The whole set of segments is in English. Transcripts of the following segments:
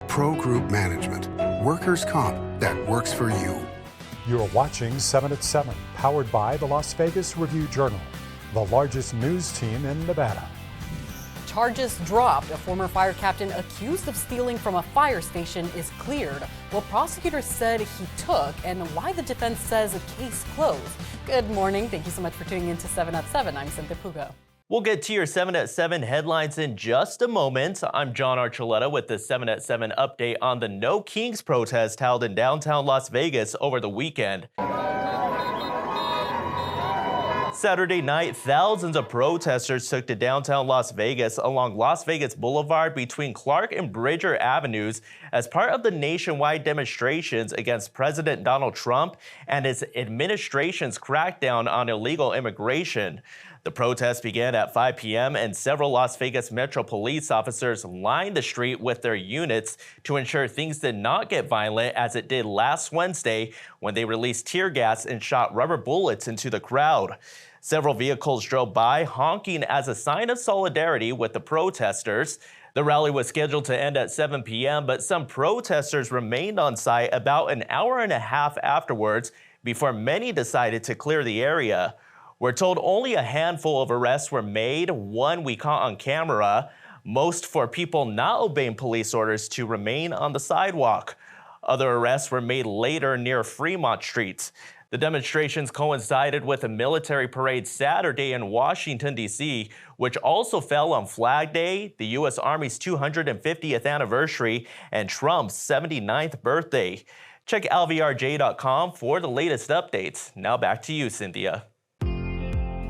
Pro Group Management. Workers' comp that works for you. You're watching 7 at 7, powered by the Las Vegas Review-Journal, the largest news team in Nevada. Charges dropped. A former fire captain accused of stealing from a fire station is cleared, while prosecutors said he took, and why the defense says a case closed. Good morning. Thank you so much for tuning in to 7 at 7. I'm Cynthia Pugo. We'll get to your 7 at 7 headlines in just a moment. I'm John Archuleta with the 7 at 7 update on the No Kings protest held in downtown Las Vegas over the weekend. Saturday night, thousands of protesters took to downtown Las Vegas along Las Vegas Boulevard between Clark and Bridger Avenues as part of the nationwide demonstrations against President Donald Trump and his administration's crackdown on illegal immigration. The protest began at 5 p.m. and several Las Vegas Metro police officers lined the street with their units to ensure things did not get violent as it did last Wednesday when they released tear gas and shot rubber bullets into the crowd. Several vehicles drove by, honking as a sign of solidarity with the protesters. The rally was scheduled to end at 7 p.m., but some protesters remained on site about an hour and a half afterwards before many decided to clear the area. We're told only a handful of arrests were made, one we caught on camera, most for people not obeying police orders to remain on the sidewalk. Other arrests were made later near Fremont Street. The demonstrations coincided with a military parade Saturday in Washington, D.C., which also fell on Flag Day, the U.S. Army's 250th anniversary, and Trump's 79th birthday. Check lvrj.com for the latest updates. Now back to you, Cynthia.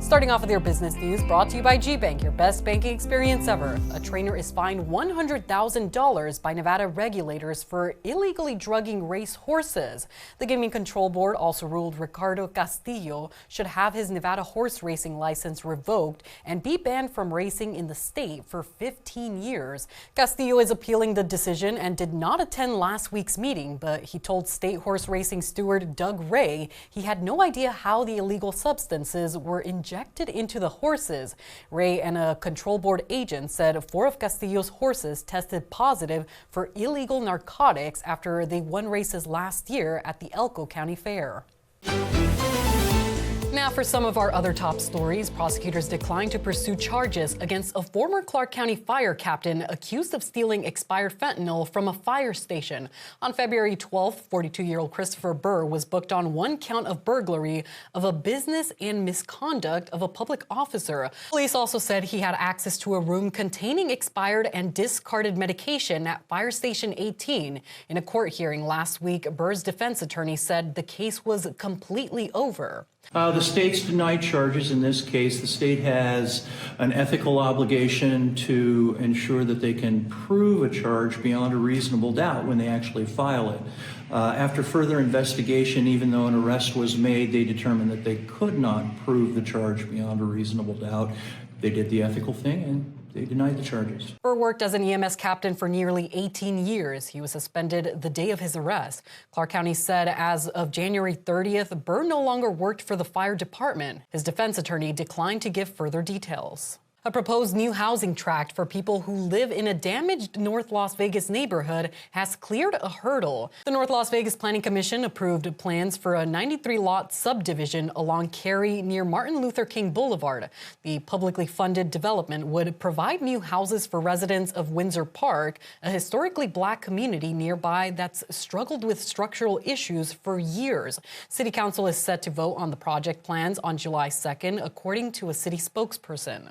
Starting off with your business news, brought to you by GBank, your best banking experience ever. A trainer is fined $100,000 by Nevada regulators for illegally drugging race horses. The Gaming Control Board also ruled Ricardo Castillo should have his Nevada horse racing license revoked and be banned from racing in the state for 15 years. Castillo is appealing the decision and did not attend last week's meeting, but he told state horse racing steward Doug Ray he had no idea how the illegal substances were injected into the horses. Ray and a control board agent said 4 of Castillo's horses tested positive for illegal narcotics after they won races last year at the Elko County Fair. Now for some of our other top stories, prosecutors declined to pursue charges against a former Clark County fire captain accused of stealing expired fentanyl from a fire station. On February 12th, 42-year-old Christopher Burr was booked on 1 count of burglary of a business and misconduct of a public officer. Police also said he had access to a room containing expired and discarded medication at Fire Station 18. In a court hearing last week, Burr's defense attorney said the case was completely over. The state's denied charges. In this case, the state has an ethical obligation to ensure that they can prove a charge beyond a reasonable doubt when they actually file it. After further investigation, even though an arrest was made, they determined that they could not prove the charge beyond a reasonable doubt. They did the ethical thing and they denied the charges. Burr worked as an EMS captain for nearly 18 years. He was suspended the day of his arrest. Clark County said as of January 30th, Burr no longer worked for the fire department. His defense attorney declined to give further details. A proposed new housing tract for people who live in a damaged North Las Vegas neighborhood has cleared a hurdle. The North Las Vegas Planning Commission approved plans for a 93-lot subdivision along Cary near Martin Luther King Boulevard. The publicly funded development would provide new houses for residents of Windsor Park, a historically black community nearby that's struggled with structural issues for years. City Council is set to vote on the project plans on July 2nd, according to a city spokesperson.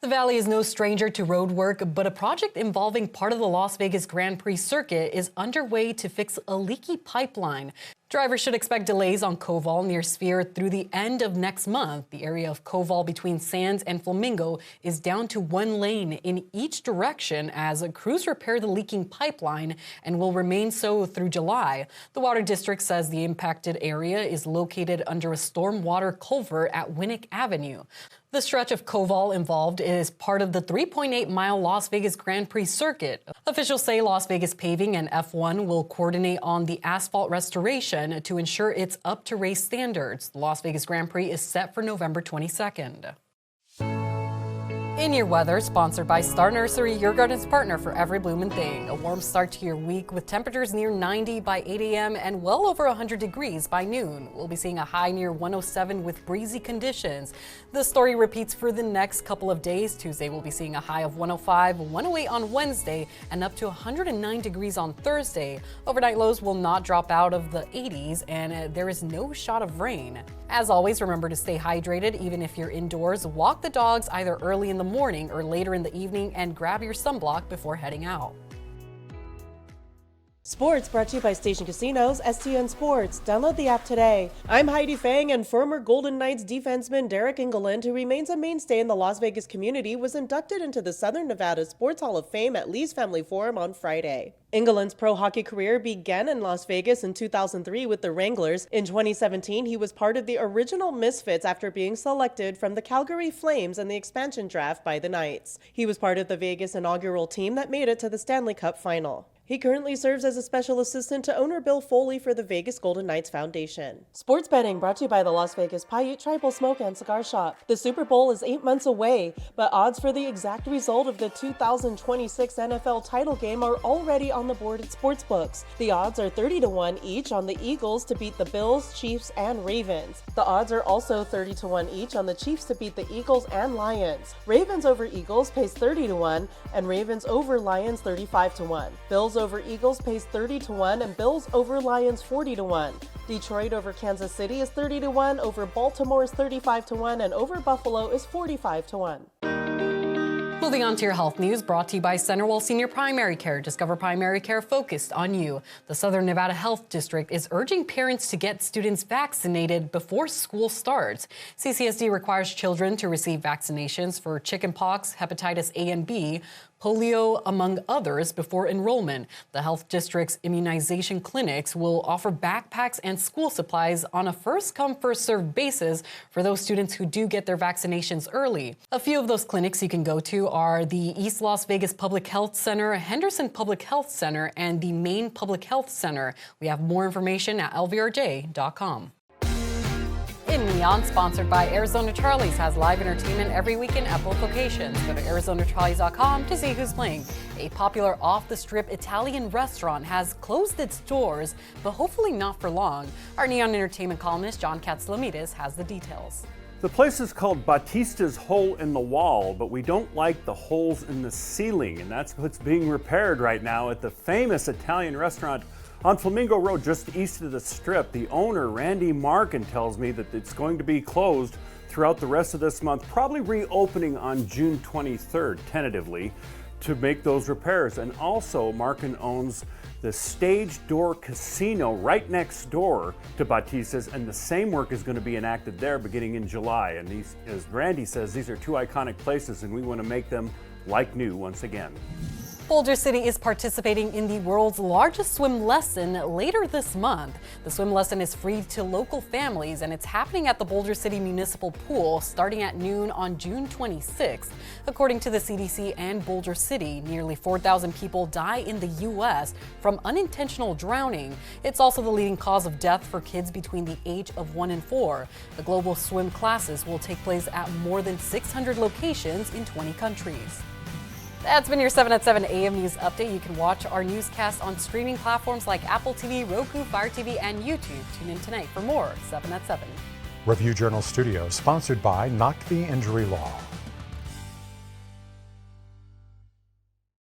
The Valley is no stranger to road work, but a project involving part of the Las Vegas Grand Prix circuit is underway to fix a leaky pipeline. Drivers should expect delays on Koval near Sphere through the end of next month. The area of Koval between Sands and Flamingo is down to 1 lane in each direction as crews repair the leaking pipeline and will remain so through July. The Water District says the impacted area is located under a stormwater culvert at Winnick Avenue. The stretch of Koval involved is part of the 3.8-mile Las Vegas Grand Prix circuit. Officials say Las Vegas Paving and F1 will coordinate on the asphalt restoration to ensure it's up to race standards. The Las Vegas Grand Prix is set for November 22nd. In your weather, sponsored by Star Nursery, your garden's partner for every bloomin' thing. A warm start to your week with temperatures near 90 by 8 a.m. and well over 100 degrees by noon. We'll be seeing a high near 107 with breezy conditions. The story repeats for the next couple of days. Tuesday, we'll be seeing a high of 105, 108 on Wednesday, and up to 109 degrees on Thursday. Overnight lows will not drop out of the 80s, and there is no shot of rain. As always, remember to stay hydrated even if you're indoors. Walk the dogs either early in the morning or later in the evening, and grab your sunblock before heading out. Sports brought to you by Station Casinos, STN Sports. Download the app today. I'm Heidi Fang, and former Golden Knights defenseman Derek England, who remains a mainstay in the Las Vegas community, was inducted into the Southern Nevada Sports Hall of Fame at Lee's Family Forum on Friday. England's pro hockey career began in Las Vegas in 2003 with the Wranglers. In 2017, he was part of the original Misfits after being selected from the Calgary Flames in the expansion draft by the Knights. He was part of the Vegas inaugural team that made it to the Stanley Cup final. He currently serves as a special assistant to owner Bill Foley for the Vegas Golden Knights Foundation. Sports betting brought to you by the Las Vegas Paiute Tribal Smoke and Cigar Shop. The Super Bowl is 8 months away, but odds for the exact result of the 2026 NFL title game are already on the board at sportsbooks. The odds are 30-1 each on the Eagles to beat the Bills, Chiefs, and Ravens. The odds are also 30-1 each on the Chiefs to beat the Eagles and Lions. Ravens over Eagles pays 30-1, and Ravens over Lions 35-1. Bills over Eagles pays 30-1, and Bills over Lions 40-1. Detroit over Kansas City is 30-1, over Baltimore is 35-1, and over Buffalo is 45-1. Moving on to your health news, brought to you by Centerwell Senior Primary Care. Discover primary care focused on you. The Southern Nevada Health District is urging parents to get students vaccinated before school starts. CCSD requires children to receive vaccinations for chickenpox, hepatitis A and B, polio, among others, before enrollment. The health district's immunization clinics will offer backpacks and school supplies on a first-come, first-served basis for those students who do get their vaccinations early. A few of those clinics you can go to are the East Las Vegas Public Health Center, Henderson Public Health Center, and the Maine Public Health Center. We have more information at lvrj.com. In Neon, sponsored by Arizona Charlie's, has live entertainment every weekend at both locations. Go to ArizonaCharlies.com to see who's playing. A popular off-the-strip Italian restaurant has closed its doors, but hopefully not for long. Our Neon entertainment columnist John Katslamides has the details. The place is called Battista's Hole in the Wall, but we don't like the holes in the ceiling, and that's what's being repaired right now at the famous Italian restaurant on Flamingo Road, just east of the Strip. The owner, Randy Markin, tells me that it's going to be closed throughout the rest of this month, probably reopening on June 23rd, tentatively, to make those repairs. And also, Markin owns the Stage Door Casino right next door to Battista's, and the same work is going to be enacted there beginning in July. And these, as Randy says, these are two iconic places, and we want to make them like new once again. Boulder City is participating in the world's largest swim lesson later this month. The swim lesson is free to local families, and it's happening at the Boulder City Municipal Pool starting at noon on June 26th. According to the CDC and Boulder City, nearly 4,000 people die in the U.S. from unintentional drowning. It's also the leading cause of death for kids between the age of 1 and 4. The global swim classes will take place at more than 600 locations in 20 countries. That's been your 7 at 7 AM News Update. You can watch our newscast on streaming platforms like Apple TV, Roku, Fire TV, and YouTube. Tune in tonight for more 7 at 7. Review Journal Studio, sponsored by Knock the Injury Law.